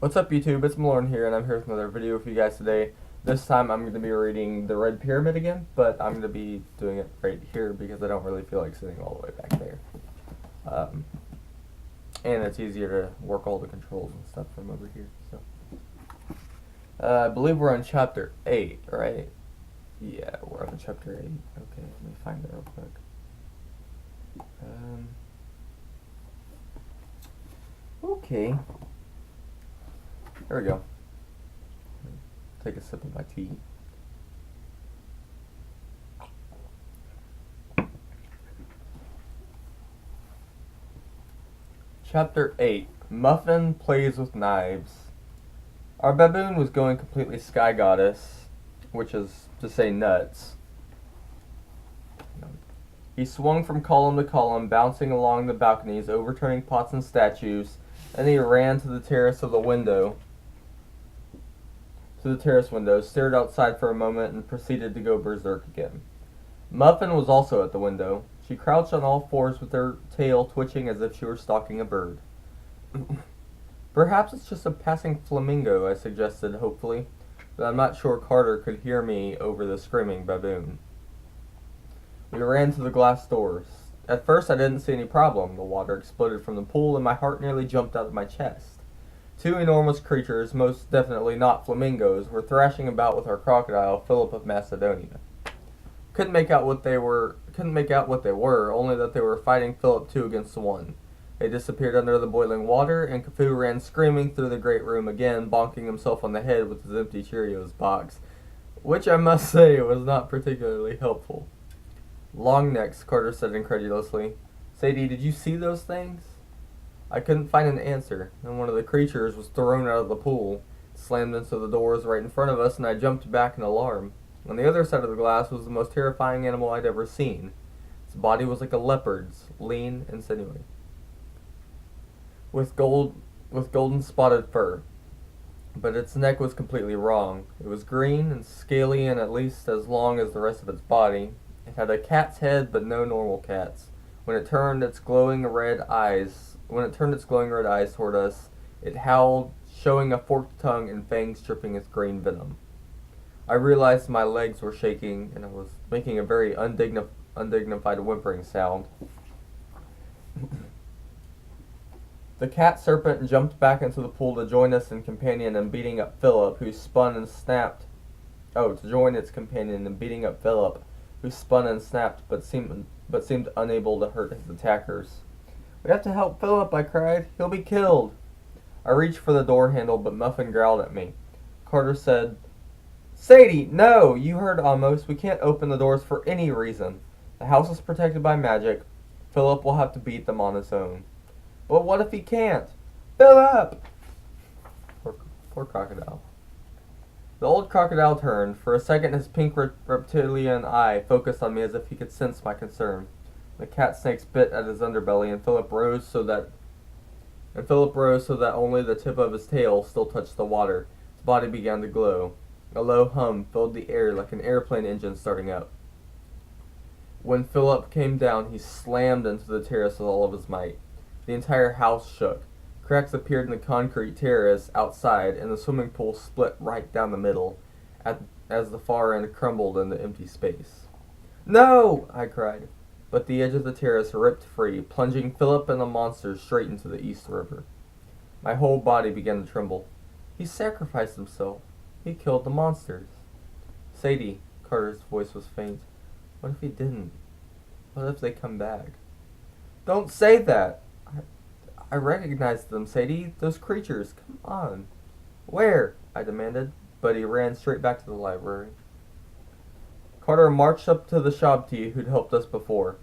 What's up YouTube, it's Malorn here, and I'm here with another video for you guys today. This time I'm going to be reading The Red Pyramid again, but I'm going to be doing it right here because I don't really feel like sitting all the way back there. And it's easier to work all the controls and stuff from over here. So, I believe we're on chapter 8, right? Yeah, we're on chapter 8. Okay, let me find it real quick. Okay. There we go. Take a sip of my tea. Chapter 8. Muffin Plays with Knives. Our baboon was going completely sky goddess, which is to say nuts. He swung from column to column, bouncing along the balconies, overturning pots and statues, and he ran to the terrace window, stared outside for a moment, and proceeded to go berserk again. Muffin was also at the window. She crouched on all fours with her tail twitching as if she were stalking a bird. Perhaps it's just a passing flamingo, I suggested hopefully, but I'm not sure Carter could hear me over the screaming baboon. We ran to the glass doors. At first I didn't see any problem. The water exploded from the pool and my heart nearly jumped out of my chest. Two enormous creatures, most definitely not flamingos, were thrashing about with our crocodile, Philip of Macedonia. Couldn't make out what they were, only that they were fighting Philip 2 against 1. They disappeared under the boiling water, and Cafu ran screaming through the great room again, bonking himself on the head with his empty Cheerios box, which I must say was not particularly helpful. Long necks, Carter said incredulously. Sadie, did you see those things? I couldn't find an answer, and one of the creatures was thrown out of the pool, slammed into the doors right in front of us, and I jumped back in alarm. On the other side of the glass was the most terrifying animal I'd ever seen. Its body was like a leopard's, lean and sinewy, with golden spotted fur. But its neck was completely wrong. It was green and scaly and at least as long as the rest of its body. It had a cat's head, but no normal cat's. When it turned its glowing red eyes toward us, it howled, showing a forked tongue and fangs dripping with green venom. I realized my legs were shaking, and I was making a very undignified whimpering sound. The cat serpent jumped back into the pool to join us and companion in beating up Philip, who spun and snapped. To join its companion in beating up Philip, who spun and snapped, but seemed unable to hurt his attackers. We have to help Philip, I cried. He'll be killed. I reached for the door handle, but Muffin growled at me. Carter said, Sadie, no! You heard Amos. We can't open the doors for any reason. The house is protected by magic. Philip will have to beat them on his own. But what if he can't? Philip! Poor crocodile. The old crocodile turned. For a second his pink reptilian eye focused on me as if he could sense my concern. The cat snakes bit at his underbelly, and Philip rose so that only the tip of his tail still touched the water. His body began to glow. A low hum filled the air like an airplane engine starting up. When Philip came down, he slammed into the terrace with all of his might. The entire house shook. Cracks appeared in the concrete terrace outside, and the swimming pool split right down the middle, as the far end crumbled into empty space. No! I cried. But the edge of the terrace ripped free, plunging Philip and the monsters straight into the East River. My whole body began to tremble. He sacrificed himself. He killed the monsters. Sadie, Carter's voice was faint. What if he didn't? What if they come back? Don't say that! I recognized them, Sadie. Those creatures. Come on. Where? I demanded, but he ran straight back to the library. Carter marched up to the Shabti who'd helped us before.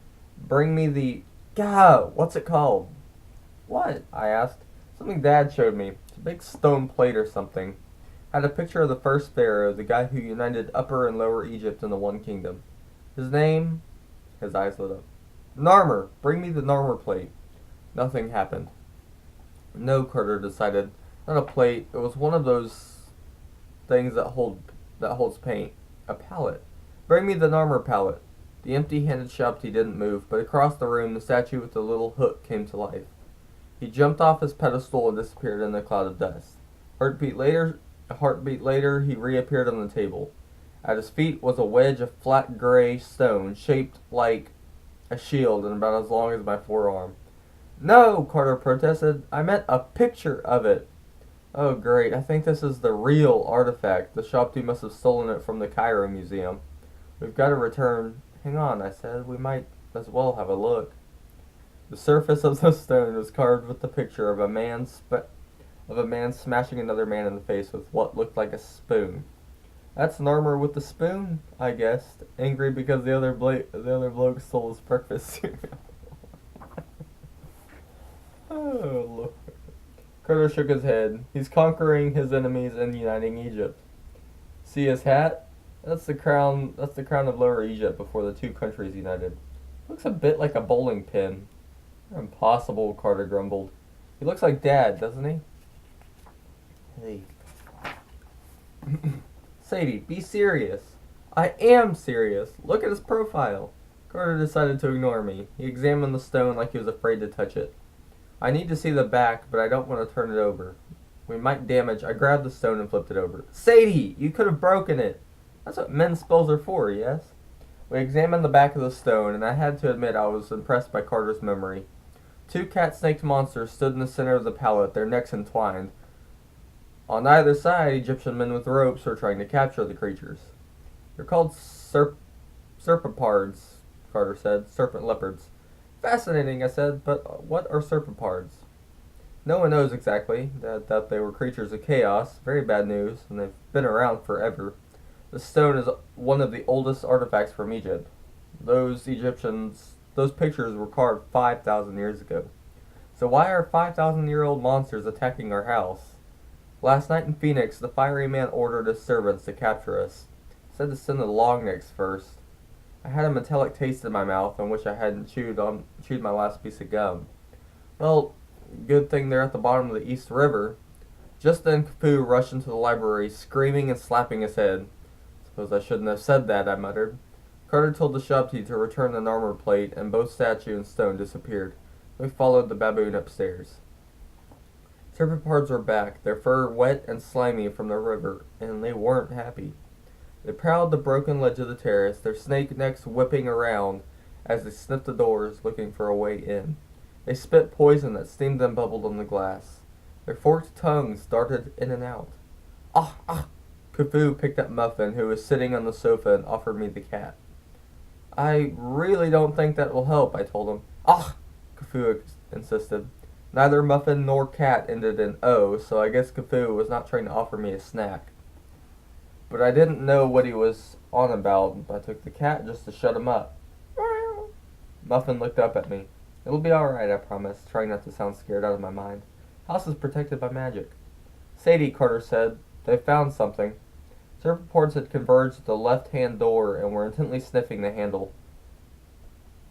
Bring me the... Gah! What's it called? What? I asked. Something Dad showed me. It's a big stone plate or something. Had a picture of the first pharaoh, the guy who united Upper and Lower Egypt in the one kingdom. His name... His eyes lit up. Narmer! Bring me the Narmer plate. Nothing happened. No, Carter decided. Not a plate. It was one of those things that holds paint. A palette. Bring me the Narmer palette. The empty-handed Shabti didn't move, but across the room the statue with the little hook came to life. He jumped off his pedestal and disappeared in a cloud of dust. A heartbeat later, he reappeared on the table. At his feet was a wedge of flat gray stone shaped like a shield and about as long as my forearm. No, Carter protested. I meant a picture of it. Oh, great. I think this is the real artifact. The shopkeeper must have stolen it from the Cairo Museum. We've got to return. Hang on, I said. We might as well have a look. The surface of the stone was carved with the picture of a man smashing another man in the face with what looked like a spoon. That's Narmer with the spoon, I guessed, angry because the other bloke stole his breakfast cereal. Oh, Lord. Carter shook his head. He's conquering his enemies and uniting Egypt. See his hat? That's the crown of Lower Egypt before the two countries united. Looks a bit like a bowling pin. Impossible, Carter grumbled. He looks like Dad, doesn't he? Hey. Sadie, be serious. I am serious. Look at his profile. Carter decided to ignore me. He examined the stone like he was afraid to touch it. I need to see the back, but I don't want to turn it over. We might damage. I grabbed the stone and flipped it over. Sadie, you could have broken it. That's what men's spells are for, yes? We examined the back of the stone, and I had to admit I was impressed by Carter's memory. Two cat-snaked monsters stood in the center of the pallet, their necks entwined. On either side, Egyptian men with ropes were trying to capture the creatures. They're called serpipards, Carter said. Serpent leopards. Fascinating, I said, but what are serpipards? No one knows exactly. That they were creatures of chaos. Very bad news, and they've been around forever. The stone is one of the oldest artifacts from Egypt. Those pictures were carved 5,000 years ago. So why are 5,000-year-old monsters attacking our house? Last night in Phoenix, the fiery man ordered his servants to capture us. Said to send the longnecks first. I had a metallic taste in my mouth on which I hadn't chewed my last piece of gum. Well, good thing they're at the bottom of the East River. Just then Khufu rushed into the library, screaming and slapping his head. Suppose I shouldn't have said that, I muttered. Carter told the shopkeeper to return the armor plate, and both statue and stone disappeared. We followed the baboon upstairs. Serpipards were back, their fur wet and slimy from the river, and they weren't happy. They prowled the broken ledge of the terrace, their snake necks whipping around as they sniffed the doors, looking for a way in. They spit poison that steamed and bubbled on the glass. Their forked tongues darted in and out. Ah, ah! Khufu picked up Muffin, who was sitting on the sofa, and offered me the cat. I really don't think that will help, I told him. Ah! Khufu insisted. Neither Muffin nor cat ended in O, so I guess Khufu was not trying to offer me a snack. But I didn't know what he was on about. I took the cat just to shut him up. Muffin looked up at me. It'll be alright, I promised, trying not to sound scared out of my mind. House is protected by magic. Sadie, Carter said, they found something. Serpipards had converged at the left-hand door and were intently sniffing the handle.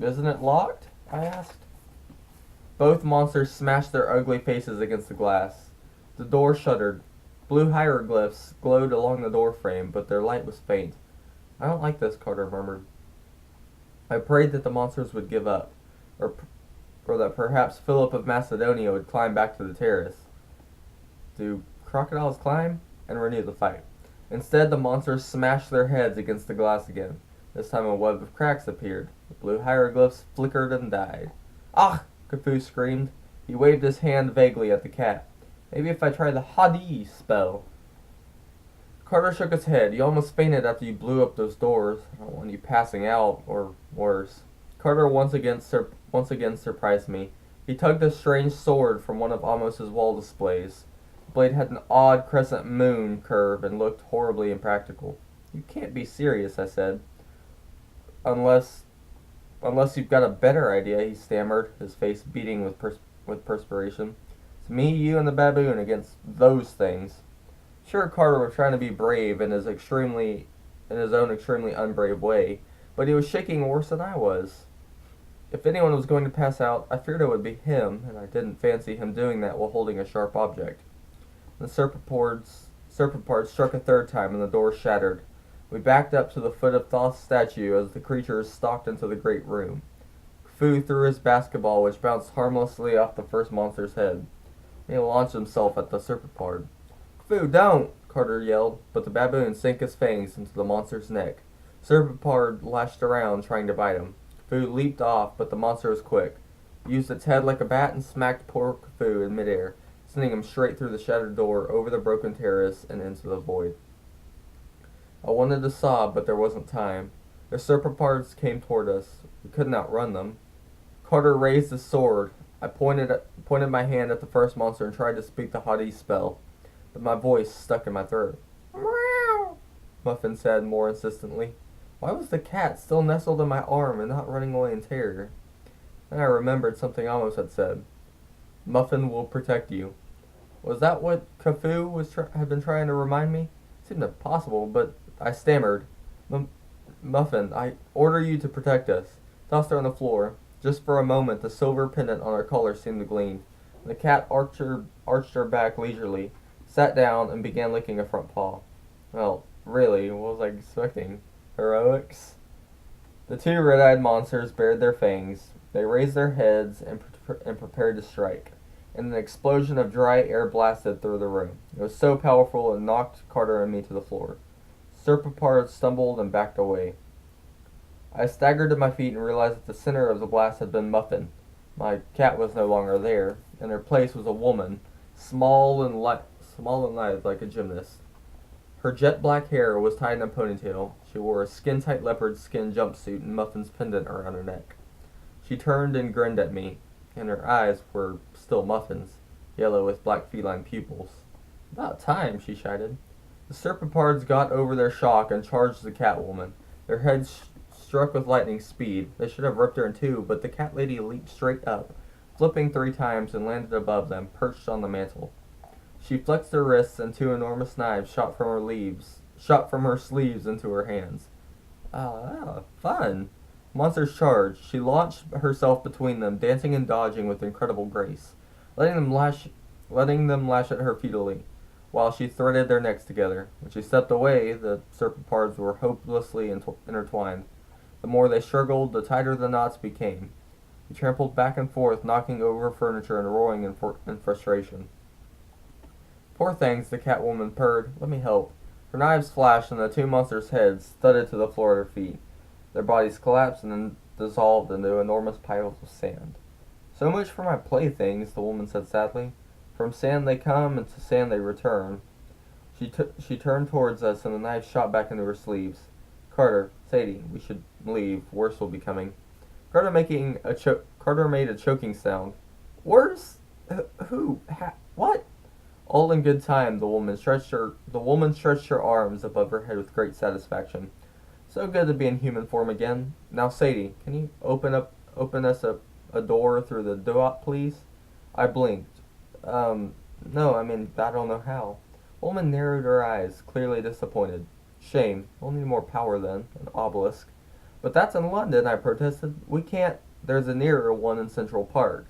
Isn't it locked? I asked. Both monsters smashed their ugly faces against the glass. The door shuddered. Blue hieroglyphs glowed along the door frame, but their light was faint. I don't like this, Carter murmured. I prayed that the monsters would give up, or that perhaps Philip of Macedonia would climb back to the terrace. Do crocodiles climb? And renew the fight. Instead, the monsters smashed their heads against the glass again. This time a web of cracks appeared. The blue hieroglyphs flickered and died. Ah! Khufu screamed. He waved his hand vaguely at the cat. Maybe if I try the Hadi spell. Carter shook his head. You almost fainted after you blew up those doors. I don't want you passing out, or worse. Carter once again surprised me. He tugged a strange sword from one of Amos's wall displays. The blade had an odd crescent moon curve and looked horribly impractical. You can't be serious, I said. Unless you've got a better idea, he stammered, his face beating with perspiration. It's me, you, and the baboon against those things. Sure, Carter was trying to be brave in his own extremely unbrave way, but he was shaking worse than I was. If anyone was going to pass out, I feared it would be him, and I didn't fancy him doing that while holding a sharp object. The serpipard struck a third time, and the door shattered. We backed up to the foot of Thoth's statue as the creatures stalked into the great room. Khufu threw his basketball, which bounced harmlessly off the first monster's head. He launched himself at the serpipard. Fu, don't! Carter yelled, but the baboon sank his fangs into the monster's neck. Serpapard lashed around, trying to bite him. Fu leaped off, but the monster was quick. It used its head like a bat and smacked poor Fu in midair, sending him straight through the shattered door, over the broken terrace, and into the void. I wanted to sob, but there wasn't time. The serpapards came toward us. We couldn't outrun them. Carter raised his sword. I pointed my hand at the first monster and tried to speak the haughty spell, but my voice stuck in my throat. Meow, Muffin said more insistently. Why was the cat still nestled in my arm and not running away in terror? Then I remembered something Amos had said. Muffin will protect you. Was that what Cafu had been trying to remind me? It seemed impossible, but I stammered. Muffin, I order you to protect us. Tossed her on the floor. Just for a moment, the silver pendant on her collar seemed to gleam. The cat arched her back leisurely, sat down, and began licking a front paw. Well, really, what was I expecting? Heroics? The two red-eyed monsters bared their fangs. They raised their heads and prepared to strike. And an explosion of dry air blasted through the room. It was so powerful it knocked Carter and me to the floor. Serpapard stumbled and backed away. I staggered to my feet and realized that the center of the blast had been Muffin. My cat was no longer there. In her place was a woman, small and lithe like a gymnast. Her jet black hair was tied in a ponytail. She wore a skin-tight leopard skin jumpsuit and Muffin's pendant around her neck. She turned and grinned at me, and her eyes were still Muffin's, yellow with black feline pupils. About time, she shouted. The serpapards got over their shock and charged the Catwoman. Their heads struck with lightning speed. They should have ripped her in two, but the cat lady leaped straight up, flipping 3 times and landed above them, perched on the mantel. She flexed her wrists and 2 enormous knives shot from her sleeves into her hands. Fun. Monsters charged. She launched herself between them, dancing and dodging with incredible grace, letting them lash at her futilely, while she threaded their necks together. When she stepped away, the serpapards were hopelessly intertwined. The more they struggled, the tighter the knots became. He trampled back and forth, knocking over furniture and roaring in frustration. Poor things, the Catwoman purred. Let me help. Her knives flashed, and the 2 monsters' heads thudded to the floor at her feet. Their bodies collapsed and then dissolved into enormous piles of sand. So much for my playthings, the woman said sadly. From sand they come, and to sand they return. She turned towards us, and the knife shot back into her sleeves. Carter, Sadie, we should leave. Worse will be coming. Carter made a choking sound. Worse? Who? What? All in good time, the woman stretched her arms above her head with great satisfaction. So good to be in human form again. Now, Sadie, can you open us a door through the doorway, please? I blinked. No, I don't know how. The woman narrowed her eyes, clearly disappointed. Shame. We'll need more power then. An obelisk. But that's in London, I protested. We can't. There's a nearer one in Central Park.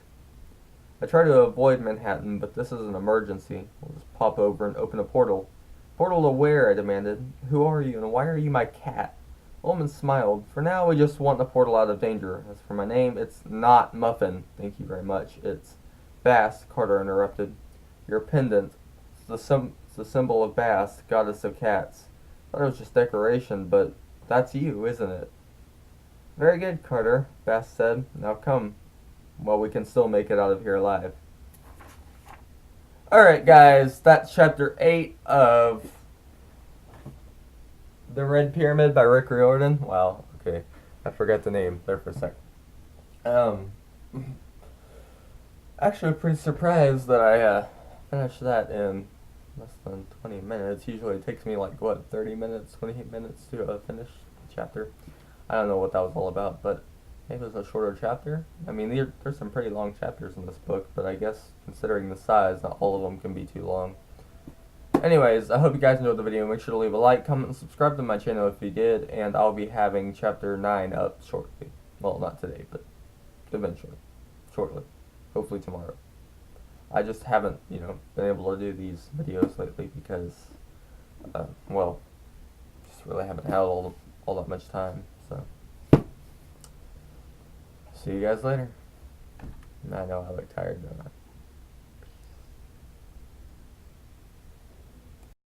I try to avoid Manhattan, but this is an emergency. We'll just pop over and open a portal. Portal to where? I demanded. Who are you, and why are you my cat? The woman smiled. For now, we just want the portal out of danger. As for my name, it's not Muffin. Thank you very much. It's Bast, Carter interrupted. Your pendant. It's the symbol of Bast, goddess of cats. I thought it was just decoration, but that's you, isn't it? Very good, Carter, Bast said. Now come. Well, we can still make it out of here alive. Alright, guys, that's chapter 8 of The Red Pyramid by Rick Riordan. Wow, okay. I forgot the name there for a sec. Actually, pretty surprised that I finished that in less than 20 minutes. Usually it takes me 30 minutes, 28 minutes to finish a chapter. I don't know what that was all about, but maybe it was a shorter chapter. There's some pretty long chapters in this book, but I guess considering the size, not all of them can be too long. Anyways, I hope you guys enjoyed the video. Make sure to leave a like, comment, and subscribe to my channel if you did, and I'll be having chapter 9 up shortly. Well, not today, but eventually. Shortly. Hopefully tomorrow. I just haven't, been able to do these videos lately because, just really haven't had all that much time, so. See you guys later. I know I look tired, don't I?